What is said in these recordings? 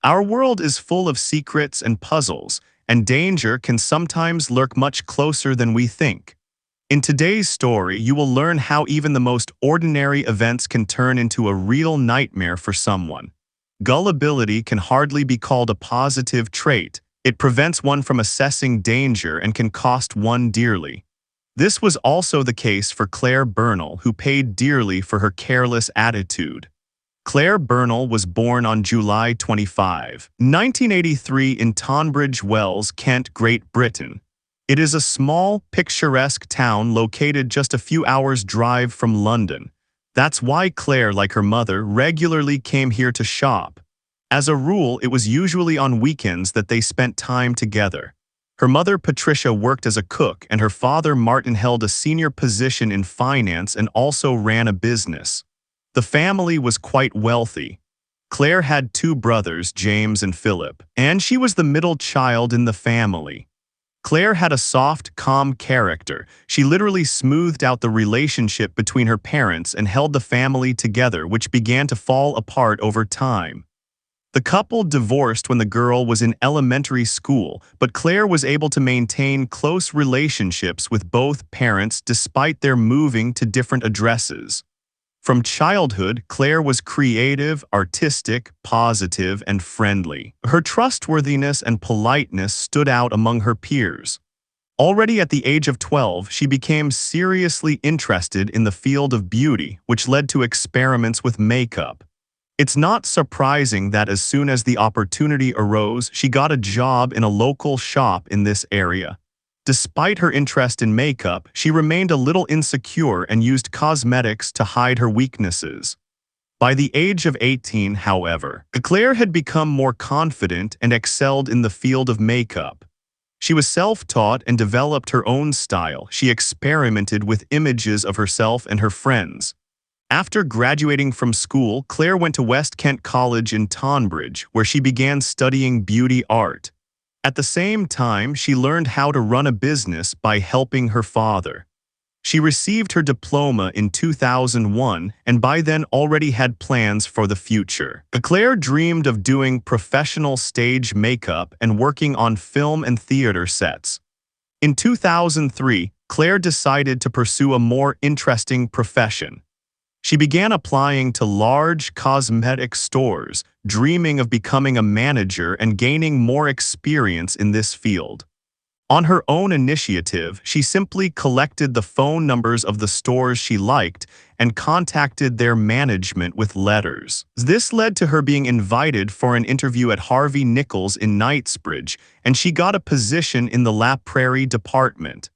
Our world is full of secrets and puzzles, and danger can sometimes lurk much closer than we think. In today's story, you will learn how even the most ordinary events can turn into a real nightmare for someone. Gullibility can hardly be called a positive trait. It prevents one from assessing danger and can cost one dearly. This was also the case for Clare Bernal, who paid dearly for her careless attitude. Clare Bernal was born on July 25, 1983 in Tonbridge Wells, Kent, Great Britain. It is a small, picturesque town located just a few hours' drive from London. That's why Clare, like her mother, regularly came here to shop. As a rule, it was usually on weekends that they spent time together. Her mother, Patricia, worked as a cook, and her father, Martin, held a senior position in finance and also ran a business. The family was quite wealthy. Clare had two brothers, James and Philip, and she was the middle child in the family. Clare had a soft, calm character. She literally smoothed out the relationship between her parents and held the family together, which began to fall apart over time. The couple divorced when the girl was in elementary school, but Clare was able to maintain close relationships with both parents despite their moving to different addresses. From childhood, Clare was creative, artistic, positive, and friendly. Her trustworthiness and politeness stood out among her peers. Already at the age of 12, she became seriously interested in the field of beauty, which led to experiments with makeup. It's not surprising that as soon as the opportunity arose, she got a job in a local shop in this area. Despite her interest in makeup, she remained a little insecure and used cosmetics to hide her weaknesses. By the age of 18, however, Clare had become more confident and excelled in the field of makeup. She was self-taught and developed her own style. She experimented with images of herself and her friends. After graduating from school, Clare went to West Kent College in Tonbridge, where she began studying beauty art. At the same time, she learned how to run a business by helping her father. She received her diploma in 2001 and by then already had plans for the future. Clare dreamed of doing professional stage makeup and working on film and theater sets. In 2003, Clare decided to pursue a more interesting profession. She began applying to large cosmetic stores, dreaming of becoming a manager and gaining more experience in this field. On her own initiative, she simply collected the phone numbers of the stores she liked and contacted their management with letters. This led to her being invited for an interview at Harvey Nichols in Knightsbridge, and she got a position in the La Prairie department.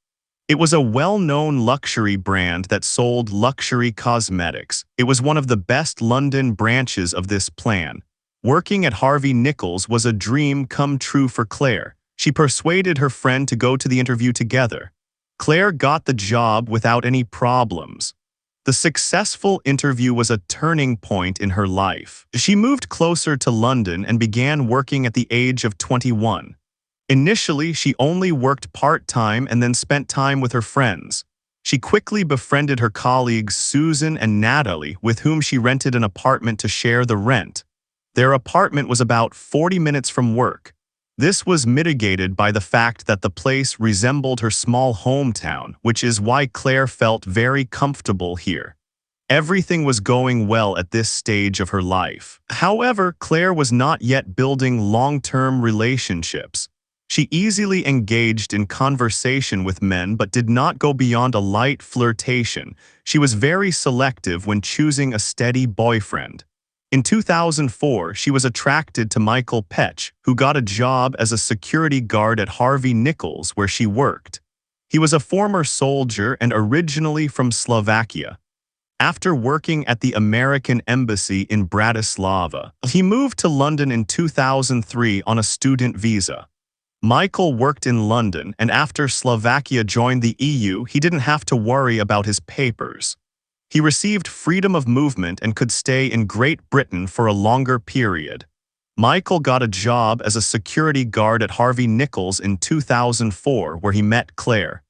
It was a well-known luxury brand that sold luxury cosmetics. It was one of the best London branches of this plan. Working at Harvey Nichols was a dream come true for Clare. She persuaded her friend to go to the interview together. Clare got the job without any problems. The successful interview was a turning point in her life. She moved closer to London and began working at the age of 21. Initially, she only worked part-time and then spent time with her friends. She quickly befriended her colleagues Susan and Natalie, with whom she rented an apartment to share the rent. Their apartment was about 40 minutes from work. This was mitigated by the fact that the place resembled her small hometown, which is why Clare felt very comfortable here. Everything was going well at this stage of her life. However, Clare was not yet building long-term relationships. She easily engaged in conversation with men but did not go beyond a light flirtation. She was very selective when choosing a steady boyfriend. In 2004, she was attracted to Michael Petch, who got a job as a security guard at Harvey Nichols, where she worked. He was a former soldier and originally from Slovakia. After working at the American Embassy in Bratislava, he moved to London in 2003 on a student visa. Michael worked in London, and after Slovakia joined the EU, he didn't have to worry about his papers. He received freedom of movement and could stay in Great Britain for a longer period. Michael got a job as a security guard at Harvey Nichols in 2004, where he met Clare.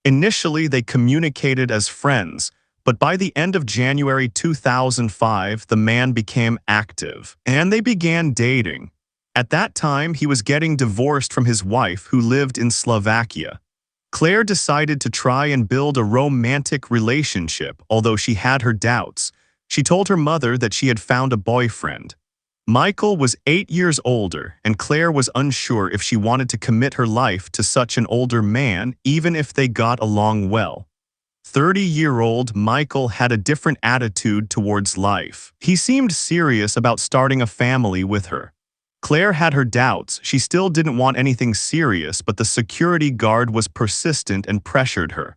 Initially, they communicated as friends, but by the end of January 2005, the man became active, and they began dating. At that time, he was getting divorced from his wife who lived in Slovakia. Claire decided to try and build a romantic relationship, although she had her doubts. She told her mother that she had found a boyfriend. Michael was 8 years older, and Claire was unsure if she wanted to commit her life to such an older man, even if they got along well. 30-year-old Michael had a different attitude towards life. He seemed serious about starting a family with her. Claire had her doubts. She still didn't want anything serious, but the security guard was persistent and pressured her.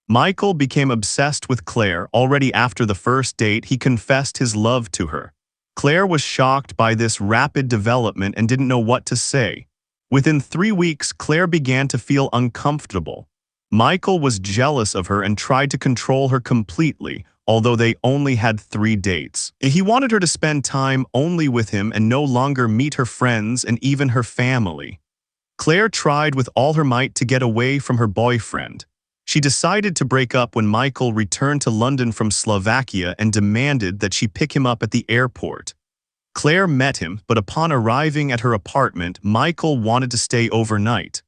Michael became obsessed with Claire. Already after the first date, he confessed his love to her. Claire was shocked by this rapid development and didn't know what to say. Within 3 weeks, Claire began to feel uncomfortable. Michael was jealous of her and tried to control her completely, although they only had 3 dates. He wanted her to spend time only with him and no longer meet her friends and even her family. Claire tried with all her might to get away from her boyfriend. She decided to break up when Michael returned to London from Slovakia and demanded that she pick him up at the airport. Claire met him, but upon arriving at her apartment, Michael wanted to stay overnight.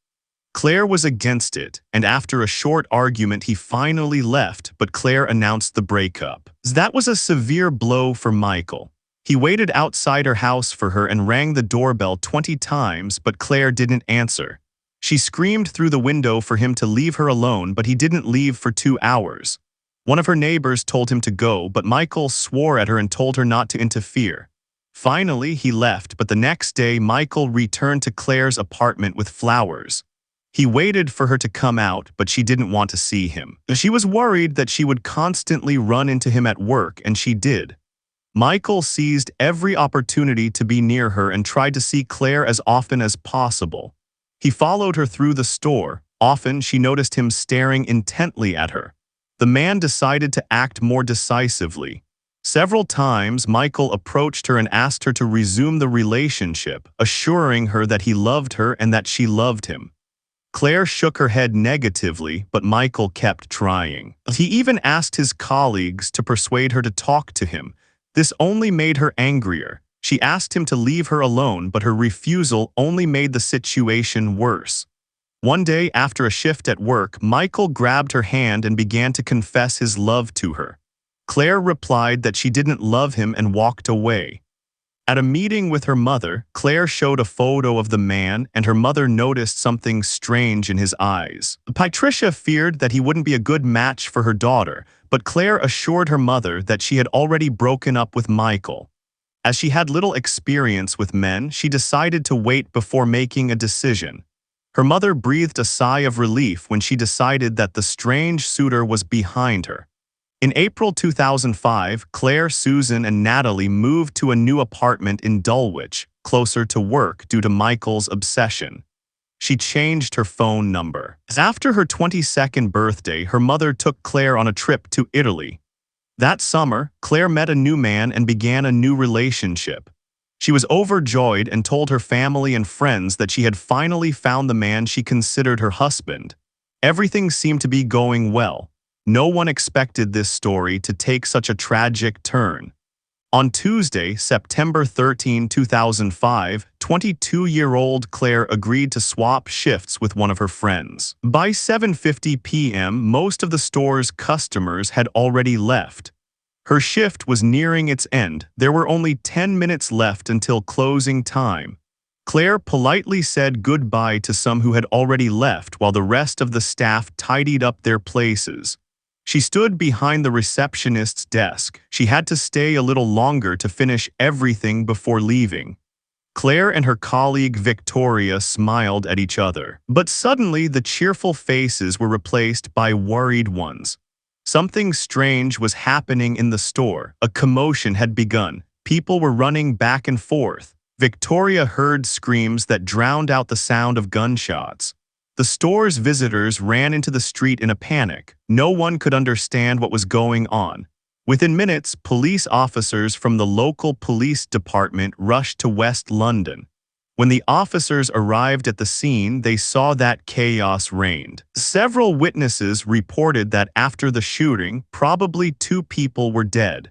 Claire was against it, and after a short argument he finally left, but Claire announced the breakup. That was a severe blow for Michael. He waited outside her house for her and rang the doorbell 20 times, but Claire didn't answer. She screamed through the window for him to leave her alone, but he didn't leave for 2 hours. One of her neighbors told him to go, but Michael swore at her and told her not to interfere. Finally, he left, but the next day Michael returned to Claire's apartment with flowers. He waited for her to come out, but she didn't want to see him. She was worried that she would constantly run into him at work, and she did. Michael seized every opportunity to be near her and tried to see Claire as often as possible. He followed her through the store. Often, she noticed him staring intently at her. The man decided to act more decisively. Several times, Michael approached her and asked her to resume the relationship, assuring her that he loved her and that she loved him. Claire shook her head negatively, but Michael kept trying. He even asked his colleagues to persuade her to talk to him. This only made her angrier. She asked him to leave her alone, but her refusal only made the situation worse. One day, after a shift at work, Michael grabbed her hand and began to confess his love to her. Claire replied that she didn't love him and walked away. At a meeting with her mother, Claire showed a photo of the man, and her mother noticed something strange in his eyes. Patricia feared that he wouldn't be a good match for her daughter, but Claire assured her mother that she had already broken up with Michael. As she had little experience with men, she decided to wait before making a decision. Her mother breathed a sigh of relief when she decided that the strange suitor was behind her. In April 2005, Claire, Susan, and Natalie moved to a new apartment in Dulwich, closer to work due to Michael's obsession. She changed her phone number. After her 22nd birthday, her mother took Claire on a trip to Italy. That summer, Claire met a new man and began a new relationship. She was overjoyed and told her family and friends that she had finally found the man she considered her husband. Everything seemed to be going well. No one expected this story to take such a tragic turn. On Tuesday, September 13, 2005, 22-year-old Claire agreed to swap shifts with one of her friends. By 7:50 p.m., most of the store's customers had already left. Her shift was nearing its end. There were only 10 minutes left until closing time. Claire politely said goodbye to some who had already left while the rest of the staff tidied up their places. She stood behind the receptionist's desk. She had to stay a little longer to finish everything before leaving. Claire and her colleague Victoria smiled at each other. But suddenly, the cheerful faces were replaced by worried ones. Something strange was happening in the store. A commotion had begun. People were running back and forth. Victoria heard screams that drowned out the sound of gunshots. The store's visitors ran into the street in a panic. No one could understand what was going on. Within minutes, police officers from the local police department rushed to West London. When the officers arrived at the scene, they saw that chaos reigned. Several witnesses reported that after the shooting, probably 2 people were dead.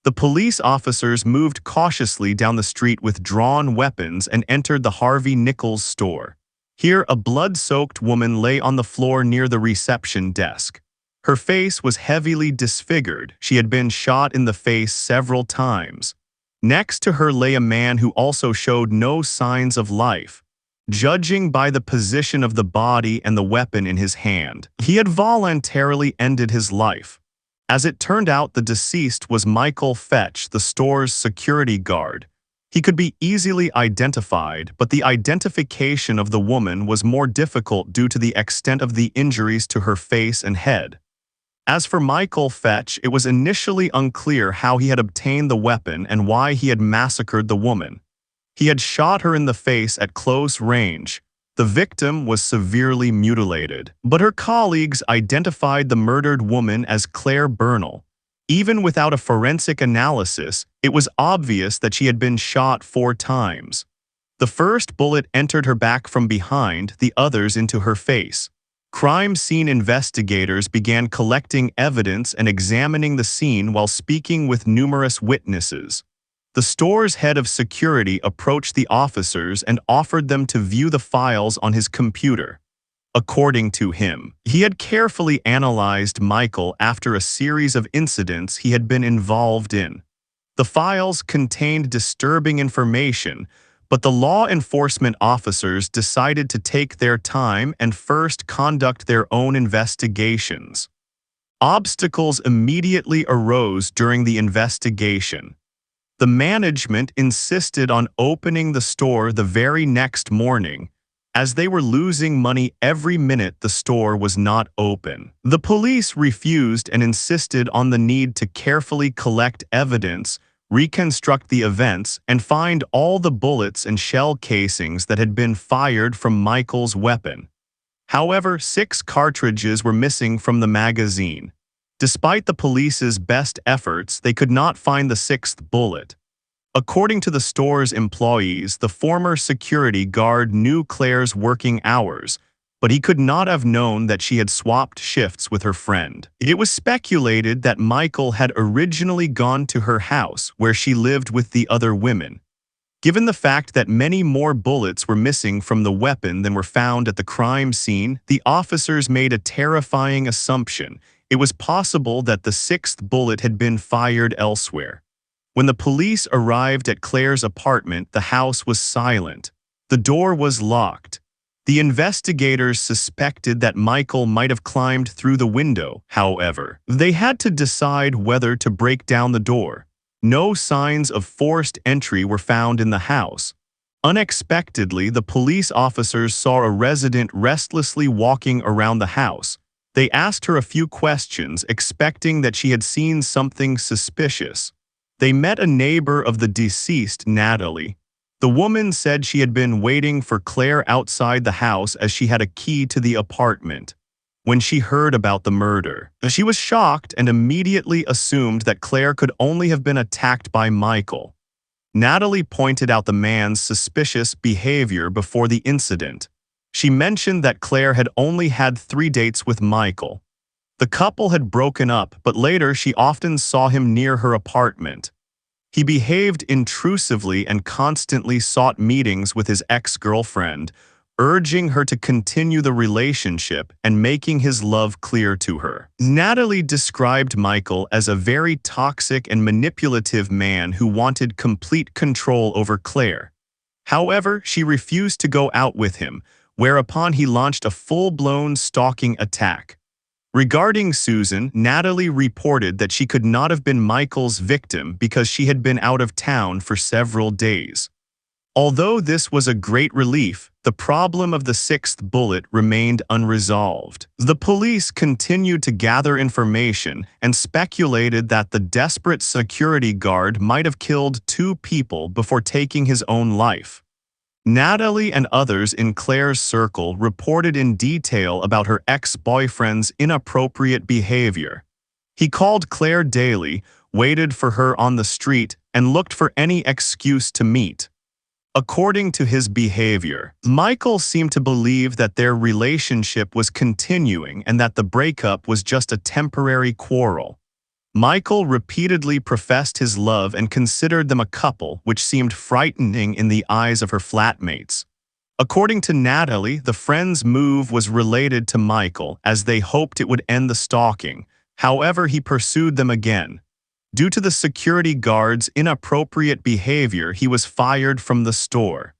The police officers moved cautiously down the street with drawn weapons and entered the Harvey Nichols store. Here, a blood-soaked woman lay on the floor near the reception desk. Her face was heavily disfigured. She had been shot in the face several times. Next to her lay a man who also showed no signs of life. Judging by the position of the body and the weapon in his hand, he had voluntarily ended his life. As it turned out, the deceased was Michael Fetch, the store's security guard. He could be easily identified, but the identification of the woman was more difficult due to the extent of the injuries to her face and head. As for Michael Fetch, it was initially unclear how he had obtained the weapon and why he had massacred the woman. He had shot her in the face at close range. The victim was severely mutilated, but her colleagues identified the murdered woman as Clare Bernal. Even without a forensic analysis, it was obvious that she had been shot 4 times. The first bullet entered her back from behind, the others into her face. Crime scene investigators began collecting evidence and examining the scene while speaking with numerous witnesses. The store's head of security approached the officers and offered them to view the files on his computer. According to him, he had carefully analyzed Michael after a series of incidents he had been involved in. The files contained disturbing information, but the law enforcement officers decided to take their time and first conduct their own investigations. Obstacles immediately arose during the investigation. The management insisted on opening the store the very next morning. As they were losing money every minute the store was not open. The police refused and insisted on the need to carefully collect evidence, reconstruct the events, and find all the bullets and shell casings that had been fired from Michael's weapon. However, 6 cartridges were missing from the magazine. Despite the police's best efforts, they could not find the 6th bullet. According to the store's employees, the former security guard knew Claire's working hours, but he could not have known that she had swapped shifts with her friend. It was speculated that Michael had originally gone to her house where she lived with the other women. Given the fact that many more bullets were missing from the weapon than were found at the crime scene, the officers made a terrifying assumption. It was possible that the 6th bullet had been fired elsewhere. When the police arrived at Claire's apartment, the house was silent. The door was locked. The investigators suspected that Michael might have climbed through the window. However, they had to decide whether to break down the door. No signs of forced entry were found in the house. Unexpectedly, the police officers saw a resident restlessly walking around the house. They asked her a few questions, expecting that she had seen something suspicious. They met a neighbor of the deceased, Natalie. The woman said she had been waiting for Claire outside the house as she had a key to the apartment. When she heard about the murder, she was shocked and immediately assumed that Claire could only have been attacked by Michael. Natalie pointed out the man's suspicious behavior before the incident. She mentioned that Claire had only had 3 dates with Michael. The couple had broken up, but later she often saw him near her apartment. He behaved intrusively and constantly sought meetings with his ex-girlfriend, urging her to continue the relationship and making his love clear to her. Natalie described Michael as a very toxic and manipulative man who wanted complete control over Claire. However, she refused to go out with him, whereupon he launched a full-blown stalking attack. Regarding Susan, Natalie reported that she could not have been Michael's victim because she had been out of town for several days. Although this was a great relief, the problem of the 6th bullet remained unresolved. The police continued to gather information and speculated that the desperate security guard might have killed 2 people before taking his own life. Natalie and others in Claire's circle reported in detail about her ex-boyfriend's inappropriate behavior. He called Claire daily, waited for her on the street, and looked for any excuse to meet. According to his behavior, Michael seemed to believe that their relationship was continuing and that the breakup was just a temporary quarrel. Michael repeatedly professed his love and considered them a couple, which seemed frightening in the eyes of her flatmates. According to Natalie, the friend's move was related to Michael, as they hoped it would end the stalking. However, he pursued them again. Due to the security guard's inappropriate behavior, he was fired from the store.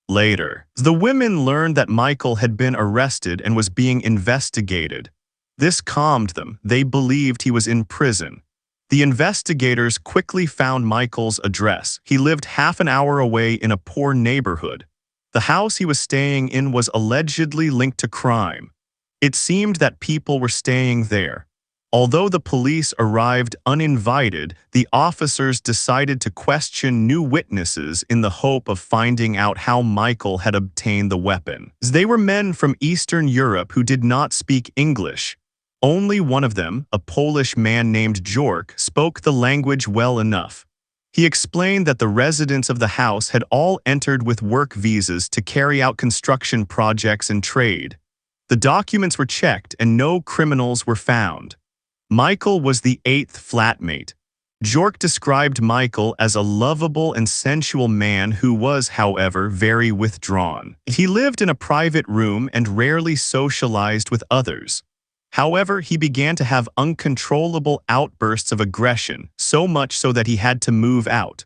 Later, the women learned that Michael had been arrested and was being investigated. This calmed them. They believed he was in prison. The investigators quickly found Michael's address. He lived half an hour away in a poor neighborhood. The house he was staying in was allegedly linked to crime. It seemed that people were staying there. Although the police arrived uninvited, the officers decided to question new witnesses in the hope of finding out how Michael had obtained the weapon. They were men from Eastern Europe who did not speak English. Only one of them, a Polish man named Jork, spoke the language well enough. He explained that the residents of the house had all entered with work visas to carry out construction projects and trade. The documents were checked and no criminals were found. Michael was the eighth flatmate. Jork described Michael as a lovable and sensual man who was, however, very withdrawn. He lived in a private room and rarely socialized with others. However, he began to have uncontrollable outbursts of aggression, so much so that he had to move out.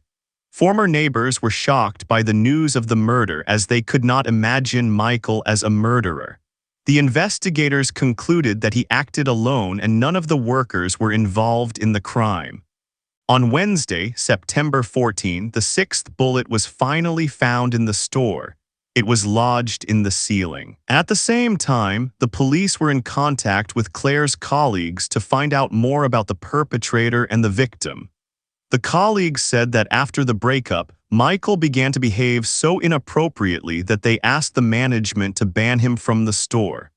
Former neighbors were shocked by the news of the murder as they could not imagine Michael as a murderer. The investigators concluded that he acted alone and none of the workers were involved in the crime. On Wednesday, September 14, the sixth bullet was finally found in the store. It was lodged in the ceiling. At the same time, the police were in contact with Claire's colleagues to find out more about the perpetrator and the victim. The colleagues said that after the breakup, Michael began to behave so inappropriately that they asked the management to ban him from the store.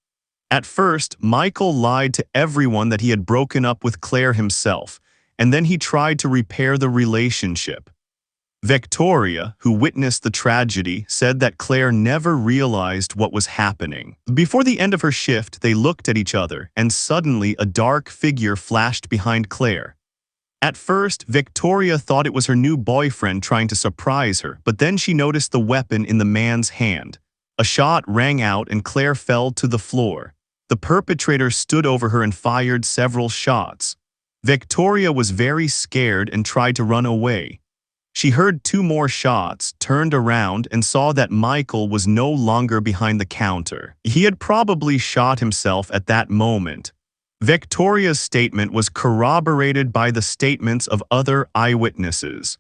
At first, Michael lied to everyone that he had broken up with Claire himself, and then he tried to repair the relationship. Victoria, who witnessed the tragedy, said that Claire never realized what was happening. Before the end of her shift, they looked at each other, and suddenly a dark figure flashed behind Claire. At first, Victoria thought it was her new boyfriend trying to surprise her, but then she noticed the weapon in the man's hand. A shot rang out and Claire fell to the floor. The perpetrator stood over her and fired several shots. Victoria was very scared and tried to run away. She heard two more shots, turned around, and saw that Michael was no longer behind the counter. He had probably shot himself at that moment. Victoria's statement was corroborated by the statements of other eyewitnesses.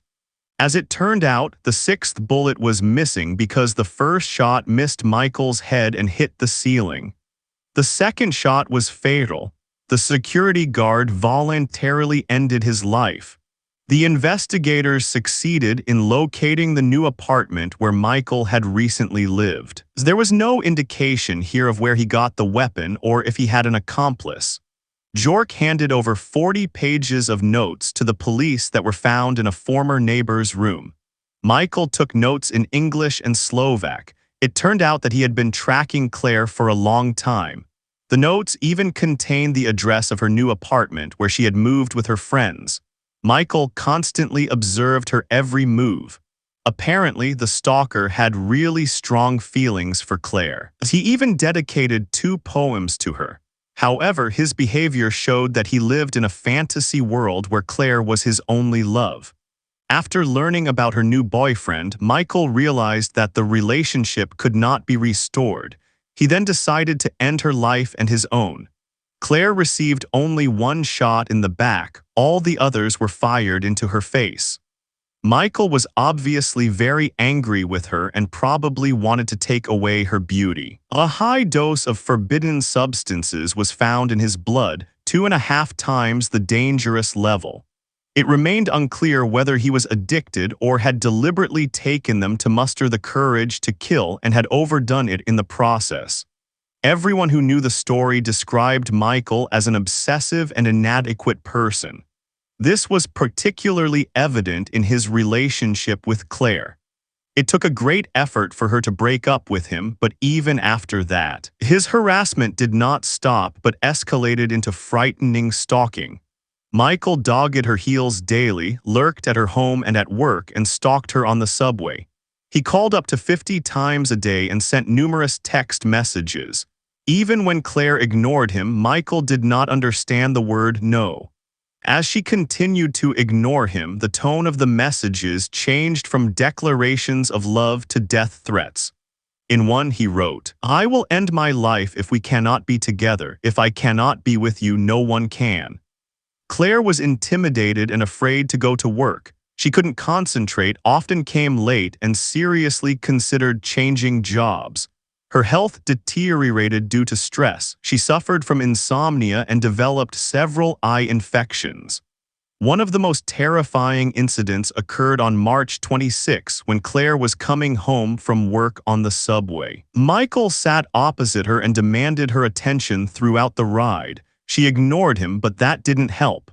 As it turned out, the sixth bullet was missing because the first shot missed Michael's head and hit the ceiling. The second shot was fatal. The security guard voluntarily ended his life. The investigators succeeded in locating the new apartment where Michael had recently lived. There was no indication here of where he got the weapon or if he had an accomplice. Jork handed over 40 pages of notes to the police that were found in a former neighbor's room. Michael took notes in English and Slovak. It turned out that he had been tracking Claire for a long time. The notes even contained the address of her new apartment where she had moved with her friends. Michael constantly observed her every move. Apparently, the stalker had really strong feelings for Claire. He even dedicated 2 poems to her. However, his behavior showed that he lived in a fantasy world where Claire was his only love. After learning about her new boyfriend, Michael realized that the relationship could not be restored. He then decided to end her life and his own. Claire received only 1 shot in the back, all the others were fired into her face. Michael was obviously very angry with her and probably wanted to take away her beauty. A high dose of forbidden substances was found in his blood, 2.5 times the dangerous level. It remained unclear whether he was addicted or had deliberately taken them to muster the courage to kill and had overdone it in the process. Everyone who knew the story described Michael as an obsessive and inadequate person. This was particularly evident in his relationship with Claire. It took a great effort for her to break up with him, but even after that, his harassment did not stop but escalated into frightening stalking. Michael dogged her heels daily, lurked at her home and at work, and stalked her on the subway. He called up to 50 times a day and sent numerous text messages. Even when Claire ignored him, Michael did not understand the word no. As she continued to ignore him, the tone of the messages changed from declarations of love to death threats. In one, he wrote, "I will end my life if we cannot be together. If I cannot be with you, no one can." Claire was intimidated and afraid to go to work. She couldn't concentrate, often came late, and seriously considered changing jobs. Her health deteriorated due to stress. She suffered from insomnia and developed several eye infections. One of the most terrifying incidents occurred on March 26 when Claire was coming home from work on the subway. Michael sat opposite her and demanded her attention throughout the ride. She ignored him, but that didn't help.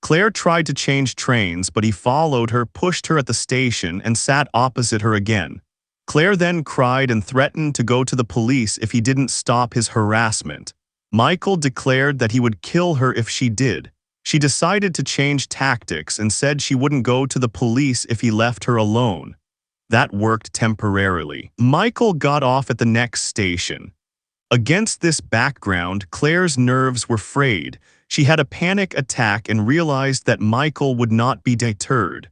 Claire tried to change trains, but he followed her, pushed her at the station, and sat opposite her again. Claire then cried and threatened to go to the police if he didn't stop his harassment. Michael declared that he would kill her if she did. She decided to change tactics and said she wouldn't go to the police if he left her alone. That worked temporarily. Michael got off at the next station. Against this background, Claire's nerves were frayed. She had a panic attack and realized that Michael would not be deterred.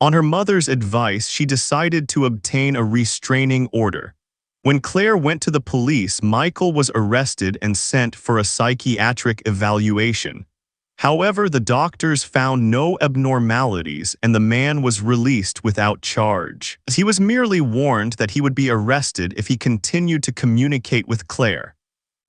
On her mother's advice, she decided to obtain a restraining order. When Claire went to the police, Michael was arrested and sent for a psychiatric evaluation. However, the doctors found no abnormalities and the man was released without charge. He was merely warned that he would be arrested if he continued to communicate with Claire.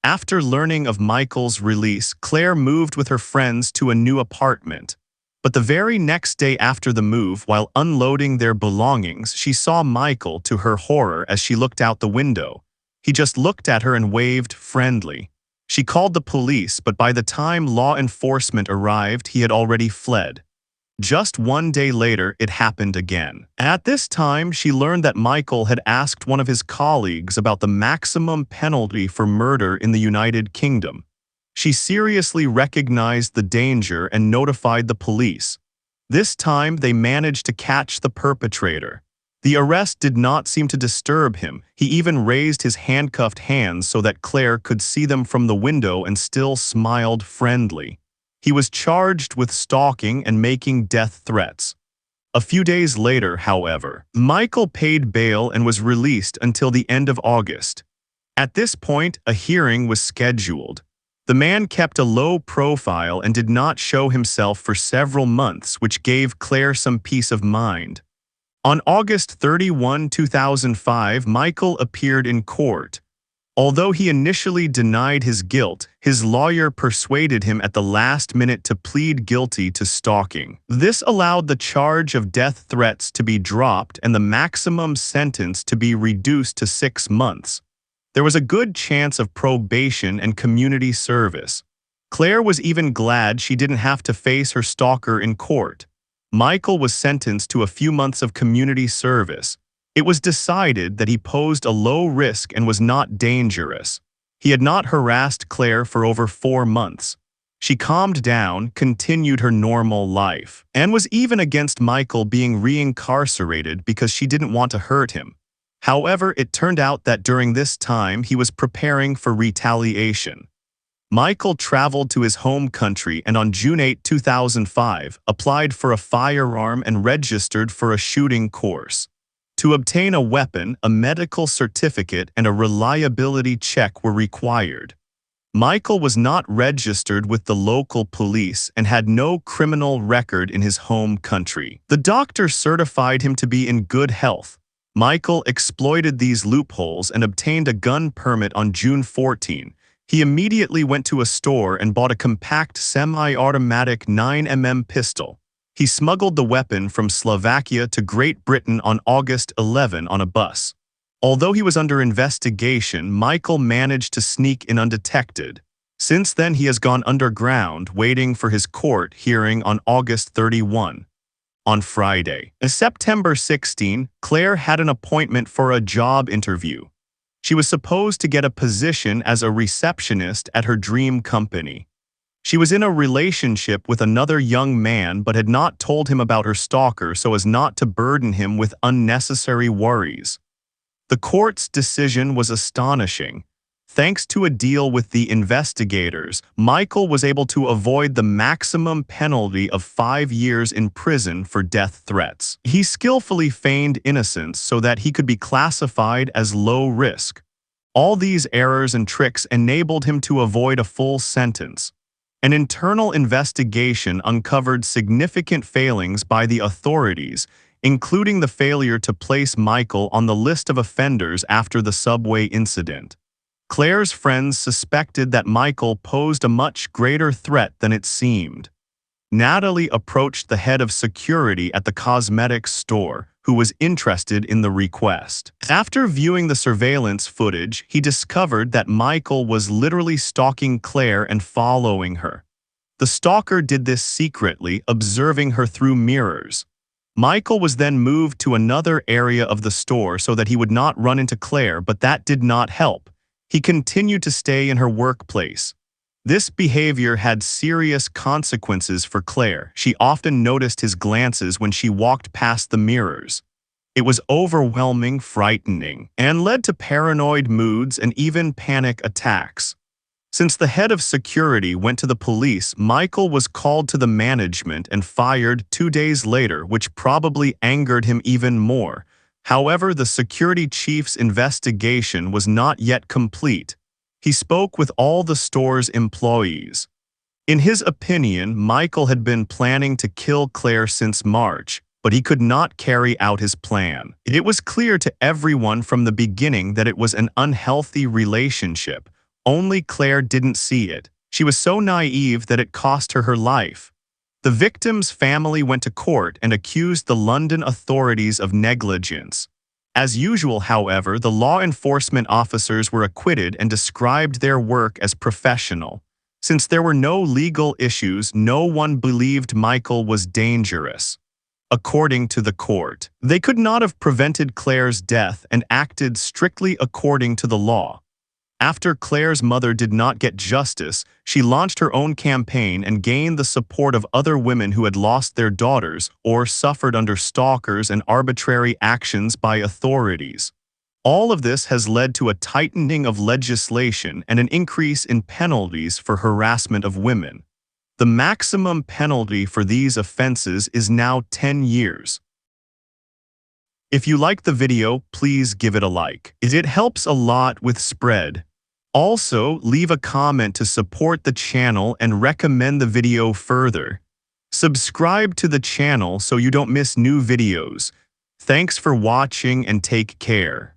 After learning of Michael's release, Claire moved with her friends to a new apartment. But the very next day after the move, while unloading their belongings, she saw Michael, to her horror, as she looked out the window. He just looked at her and waved friendly. She called the police, but by the time law enforcement arrived, he had already fled. Just one day later, it happened again. At this time, she learned that Michael had asked one of his colleagues about the maximum penalty for murder in the United Kingdom. She seriously recognized the danger and notified the police. This time, they managed to catch the perpetrator. The arrest did not seem to disturb him. He even raised his handcuffed hands so that Claire could see them from the window and still smiled friendly. He was charged with stalking and making death threats. A few days later, however, Michael paid bail and was released until the end of August. At this point, a hearing was scheduled. The man kept a low profile and did not show himself for several months, which gave Claire some peace of mind. On August 31, 2005, Michael appeared in court. Although he initially denied his guilt, his lawyer persuaded him at the last minute to plead guilty to stalking. This allowed the charge of death threats to be dropped and the maximum sentence to be reduced to 6 months. There was a good chance of probation and community service. Claire was even glad she didn't have to face her stalker in court. Michael was sentenced to a few months of community service. It was decided that he posed a low risk and was not dangerous. He had not harassed Claire for over 4 months. She calmed down, continued her normal life, and was even against Michael being reincarcerated because she didn't want to hurt him. However, it turned out that during this time he was preparing for retaliation. Michael traveled to his home country and on June 8, 2005, applied for a firearm and registered for a shooting course. To obtain a weapon, a medical certificate and a reliability check were required. Michael was not registered with the local police and had no criminal record in his home country. The doctor certified him to be in good health. Michael exploited these loopholes and obtained a gun permit on June 14. He immediately went to a store and bought a compact semi-automatic 9mm pistol. He smuggled the weapon from Slovakia to Great Britain on August 11 on a bus. Although he was under investigation, Michael managed to sneak in undetected. Since then, he has gone underground, waiting for his court hearing on August 31. On Friday, September 16, Claire had an appointment for a job interview. She was supposed to get a position as a receptionist at her dream company. She was in a relationship with another young man but had not told him about her stalker so as not to burden him with unnecessary worries. The court's decision was astonishing. Thanks to a deal with the investigators, Michael was able to avoid the maximum penalty of 5 years in prison for death threats. He skillfully feigned innocence so that he could be classified as low risk. All these errors and tricks enabled him to avoid a full sentence. An internal investigation uncovered significant failings by the authorities, including the failure to place Michael on the list of offenders after the subway incident. Claire's friends suspected that Michael posed a much greater threat than it seemed. Natalie approached the head of security at the cosmetics store, who was interested in the request. After viewing the surveillance footage, he discovered that Michael was literally stalking Clare and following her. The stalker did this secretly, observing her through mirrors. Michael was then moved to another area of the store so that he would not run into Clare, but that did not help. He continued to stay in her workplace. This behavior had serious consequences for Clare. She often noticed his glances when she walked past the mirrors. It was overwhelming, frightening, and led to paranoid moods and even panic attacks. Since the head of security went to the police, Michael was called to the management and fired 2 days later, which probably angered him even more. However, the security chief's investigation was not yet complete. He spoke with all the store's employees. In his opinion, Michael had been planning to kill Clare since March, but he could not carry out his plan. It was clear to everyone from the beginning that it was an unhealthy relationship. Only Clare didn't see it. She was so naive that it cost her her life. The victim's family went to court and accused the London authorities of negligence. As usual, however, the law enforcement officers were acquitted and described their work as professional. Since there were no legal issues, no one believed Michael was dangerous. According to the court, they could not have prevented Clare's death and acted strictly according to the law. After Clare's mother did not get justice, she launched her own campaign and gained the support of other women who had lost their daughters or suffered under stalkers and arbitrary actions by authorities. All of this has led to a tightening of legislation and an increase in penalties for harassment of women. The maximum penalty for these offenses is now 10 years. If you liked the video, please give it a like. It helps a lot with spread. Also, leave a comment to support the channel and recommend the video further. Subscribe to the channel so you don't miss new videos. Thanks for watching and take care.